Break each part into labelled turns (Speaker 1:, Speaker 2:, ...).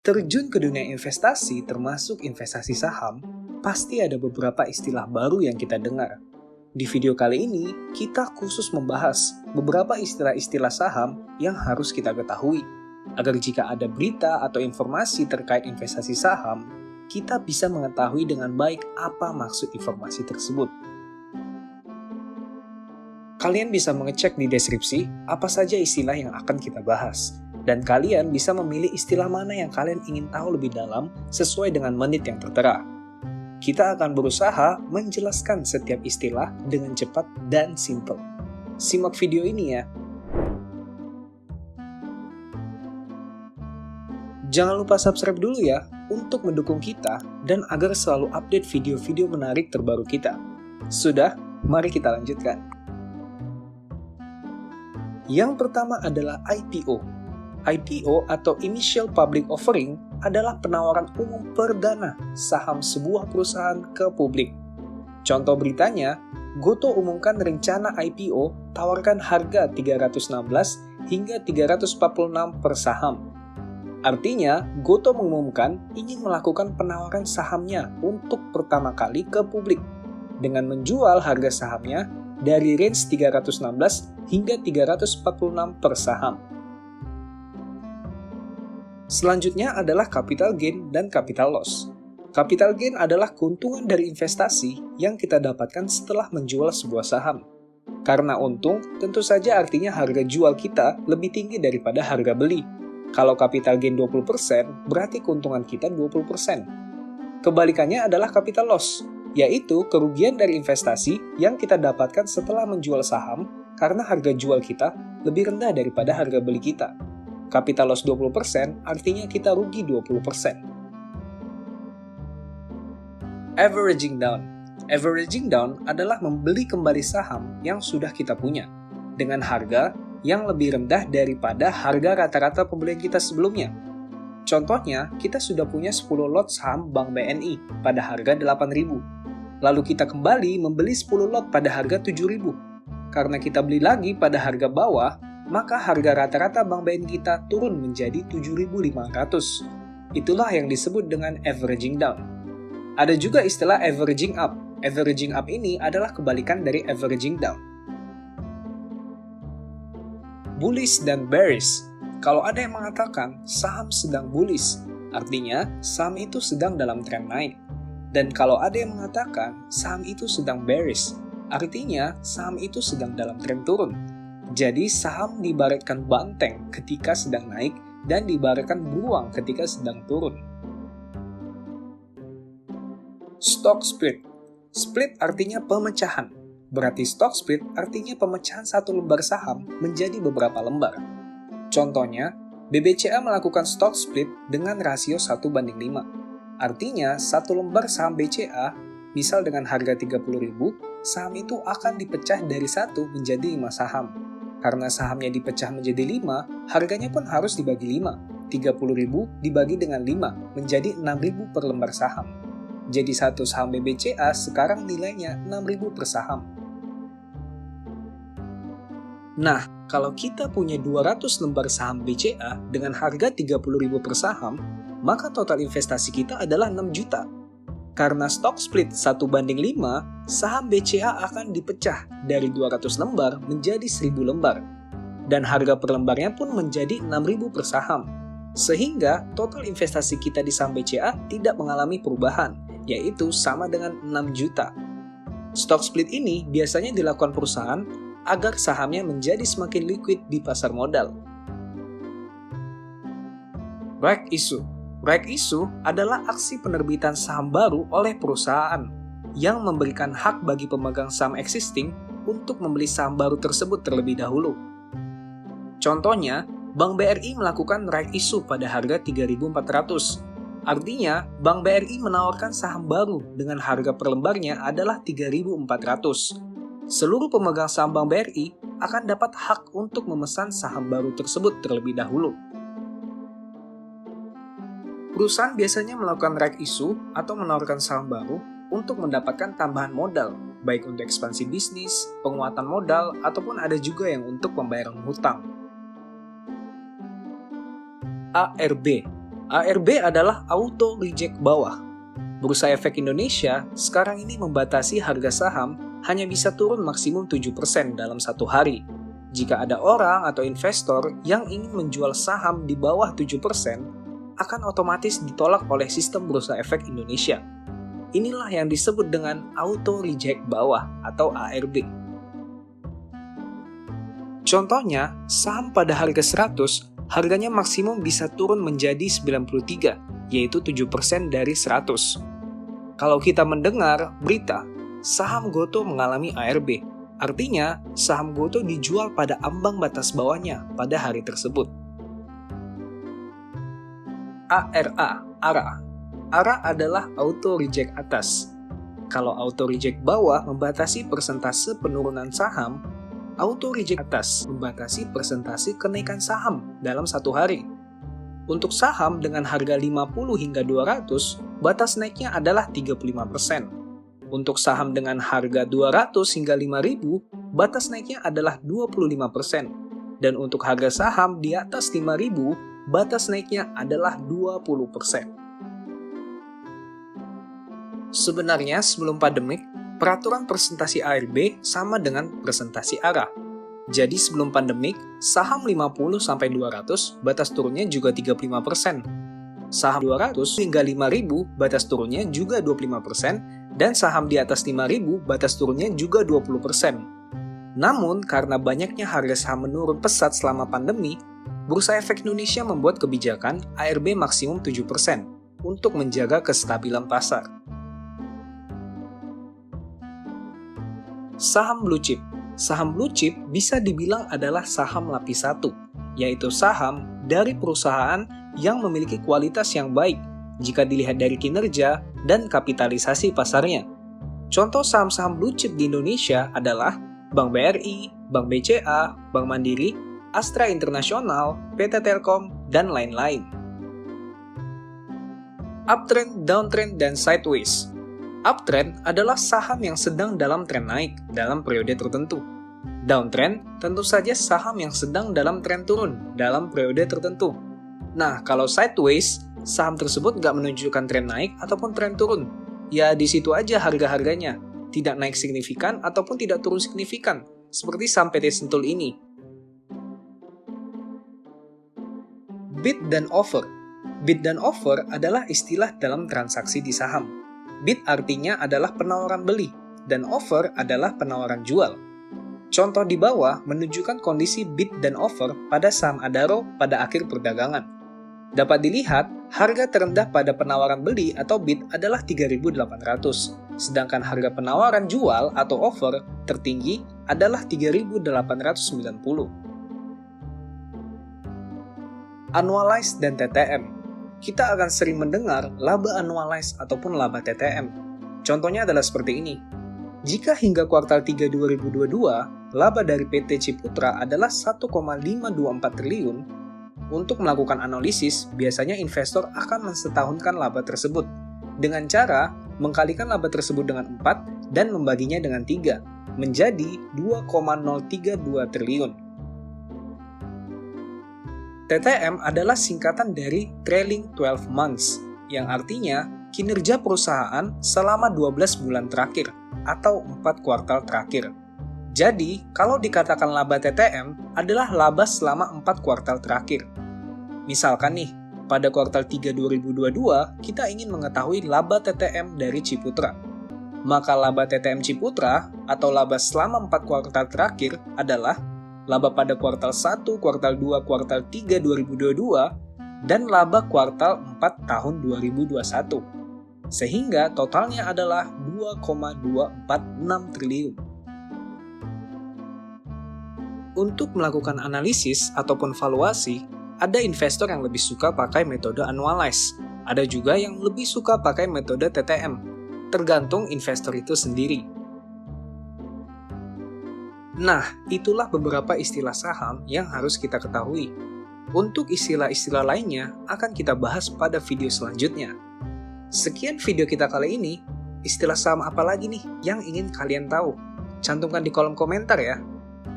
Speaker 1: Terjun ke dunia investasi termasuk investasi saham, pasti ada beberapa istilah baru yang kita dengar. Di video kali ini, kita khusus membahas beberapa istilah-istilah saham yang harus kita ketahui, agar jika ada berita atau informasi terkait investasi saham, kita bisa mengetahui dengan baik apa maksud informasi tersebut. Kalian bisa mengecek di deskripsi apa saja istilah yang akan kita bahas. Dan kalian bisa memilih istilah mana yang kalian ingin tahu lebih dalam sesuai dengan menit yang tertera. Kita akan berusaha menjelaskan setiap istilah dengan cepat dan simpel. Simak video ini ya. Jangan lupa subscribe dulu ya untuk mendukung kita dan agar selalu update video-video menarik terbaru kita. Sudah, mari kita lanjutkan. Yang pertama adalah IPO. IPO atau Initial Public Offering adalah penawaran umum perdana saham sebuah perusahaan ke publik. Contoh beritanya, Goto umumkan rencana IPO tawarkan harga 316 hingga 346 per saham. Artinya, Goto mengumumkan ingin melakukan penawaran sahamnya untuk pertama kali ke publik dengan menjual harga sahamnya dari range 316 hingga 346 per saham. Selanjutnya adalah capital gain dan capital loss. Capital gain adalah keuntungan dari investasi yang kita dapatkan setelah menjual sebuah saham. Karena untung, tentu saja artinya harga jual kita lebih tinggi daripada harga beli. Kalau capital gain 20%, berarti keuntungan kita 20%. Kebalikannya adalah capital loss, yaitu kerugian dari investasi yang kita dapatkan setelah menjual saham karena harga jual kita lebih rendah daripada harga beli kita. Capital loss 20% artinya kita rugi 20%. Averaging down. Averaging down adalah membeli kembali saham yang sudah kita punya dengan harga yang lebih rendah daripada harga rata-rata pembelian kita sebelumnya. Contohnya, kita sudah punya 10 lot saham Bank BNI pada harga 8.000. Lalu kita kembali membeli 10 lot pada harga 7.000. Karena kita beli lagi pada harga bawah, maka harga rata-rata Bank BNI kita turun menjadi 7.500. Itulah yang disebut dengan averaging down. Ada juga istilah averaging up. Averaging up ini adalah kebalikan dari averaging down. Bullish dan bearish. Kalau ada yang mengatakan saham sedang bullish, artinya saham itu sedang dalam tren naik. Dan kalau ada yang mengatakan saham itu sedang bearish, artinya saham itu sedang dalam tren turun. Jadi saham diibaratkan banteng ketika sedang naik dan diibaratkan beruang ketika sedang turun. Stock split. Split artinya pemecahan. Berarti stock split artinya pemecahan satu lembar saham menjadi beberapa lembar. Contohnya, BBCA melakukan stock split dengan rasio 1:5. Artinya, satu lembar saham BCA, misal dengan harga 30.000, saham itu akan dipecah dari 1 menjadi 5 saham. Karena sahamnya dipecah menjadi 5, harganya pun harus dibagi 5. 30.000 dibagi dengan 5 menjadi 6.000 per lembar saham. Jadi satu saham BBCA sekarang nilainya 6.000 per saham. Nah, kalau kita punya 200 lembar saham BCA dengan harga 30.000 per saham, maka total investasi kita adalah 6 juta. Karena stock split 1:5, saham BCA akan dipecah dari 200 lembar menjadi 1.000 lembar. Dan harga per lembarnya pun menjadi 6.000 per saham. Sehingga total investasi kita di saham BCA tidak mengalami perubahan, yaitu sama dengan 6 juta. Stock split ini biasanya dilakukan perusahaan agar sahamnya menjadi semakin liquid di pasar modal. Right issue. Right issue adalah aksi penerbitan saham baru oleh perusahaan yang memberikan hak bagi pemegang saham existing untuk membeli saham baru tersebut terlebih dahulu. Contohnya, Bank BRI melakukan right issue pada harga 3.400. Artinya, Bank BRI menawarkan saham baru dengan harga per lembarnya adalah 3.400. Seluruh pemegang saham Bank BRI akan dapat hak untuk memesan saham baru tersebut terlebih dahulu. Perusahaan biasanya melakukan right issue atau menawarkan saham baru untuk mendapatkan tambahan modal, baik untuk ekspansi bisnis, penguatan modal, ataupun ada juga yang untuk pembayaran hutang. ARB. ARB adalah auto reject bawah. Bursa Efek Indonesia sekarang ini membatasi harga saham hanya bisa turun maksimum 7% dalam satu hari. Jika ada orang atau investor yang ingin menjual saham di bawah 7%, akan otomatis ditolak oleh sistem Bursa Efek Indonesia. Inilah yang disebut dengan auto reject bawah atau ARB. Contohnya, saham pada harga 100, harganya maksimum bisa turun menjadi 93, yaitu 7% dari 100. Kalau kita mendengar berita, saham Gotoh mengalami ARB, artinya saham Gotoh dijual pada ambang batas bawahnya pada hari tersebut. ARA adalah auto reject atas. Kalau auto reject bawah membatasi persentase penurunan saham, auto reject atas membatasi persentase kenaikan saham dalam satu hari. Untuk saham dengan harga 50 hingga 200, batas naiknya adalah 35%. Untuk saham dengan harga 200 hingga 5.000, batas naiknya adalah 25%. Dan untuk harga saham di atas 5.000, batas naiknya adalah 20%. Sebenarnya sebelum pandemik, peraturan presentasi ARB sama dengan presentasi ARA. Jadi sebelum pandemik, saham 50-200 batas turunnya juga 35%. Saham 200 hingga 5.000 batas turunnya juga 25%, dan saham di atas 5.000 batas turunnya juga 20%. Namun, karena banyaknya harga saham menurun pesat selama pandemi, Bursa Efek Indonesia membuat kebijakan ARB maksimum 7% untuk menjaga kestabilan pasar. Saham blue chip. Saham blue chip bisa dibilang adalah saham lapis 1, yaitu saham dari perusahaan yang memiliki kualitas yang baik jika dilihat dari kinerja dan kapitalisasi pasarnya. Contoh saham-saham blue chip di Indonesia adalah Bank BRI, Bank BCA, Bank Mandiri, Astra International, PT Telkom, dan lain-lain. Uptrend, downtrend, dan sideways. Uptrend adalah saham yang sedang dalam tren naik dalam periode tertentu. Downtrend tentu saja saham yang sedang dalam tren turun dalam periode tertentu. Nah, kalau sideways, saham tersebut nggak menunjukkan tren naik ataupun tren turun. Ya, di situ aja harga-harganya. Tidak naik signifikan ataupun tidak turun signifikan, seperti saham PT Sentul ini. Bid dan offer. Bid dan offer adalah istilah dalam transaksi di saham. Bid artinya adalah penawaran beli, dan offer adalah penawaran jual. Contoh di bawah menunjukkan kondisi bid dan offer pada saham Adaro pada akhir perdagangan. Dapat dilihat, harga terendah pada penawaran beli atau bid adalah 3.800, sedangkan harga penawaran jual atau offer tertinggi adalah 3.890. Annualized dan TTM. Kita akan sering mendengar laba annualized ataupun laba TTM. Contohnya adalah seperti ini. Jika hingga kuartal 3 2022, laba dari PT Ciputra adalah 1,524 triliun, untuk melakukan analisis, biasanya investor akan mensetahunkan laba tersebut dengan cara mengkalikan laba tersebut dengan 4 dan membaginya dengan 3, menjadi 2,032 triliun. TTM adalah singkatan dari Trailing 12 Months, yang artinya kinerja perusahaan selama 12 bulan terakhir atau 4 kuartal terakhir. Jadi, kalau dikatakan laba TTM adalah laba selama 4 kuartal terakhir. Misalkan nih, pada kuartal 3 2022, kita ingin mengetahui laba TTM dari Ciputra. Maka laba TTM Ciputra atau laba selama 4 kuartal terakhir adalah laba pada kuartal 1, kuartal 2, kuartal 3 2022, dan laba kuartal 4 tahun 2021. Sehingga totalnya adalah 2,246 triliun. Untuk melakukan analisis ataupun valuasi, ada investor yang lebih suka pakai metode annualized. Ada juga yang lebih suka pakai metode TTM. Tergantung investor itu sendiri. Nah, itulah beberapa istilah saham yang harus kita ketahui. Untuk istilah-istilah lainnya akan kita bahas pada video selanjutnya. Sekian video kita kali ini. Istilah saham apa lagi nih yang ingin kalian tahu? Cantumkan di kolom komentar ya.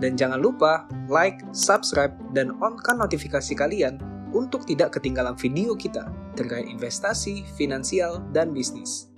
Speaker 1: Dan jangan lupa like, subscribe, dan on-kan notifikasi kalian untuk tidak ketinggalan video kita terkait investasi, finansial, dan bisnis.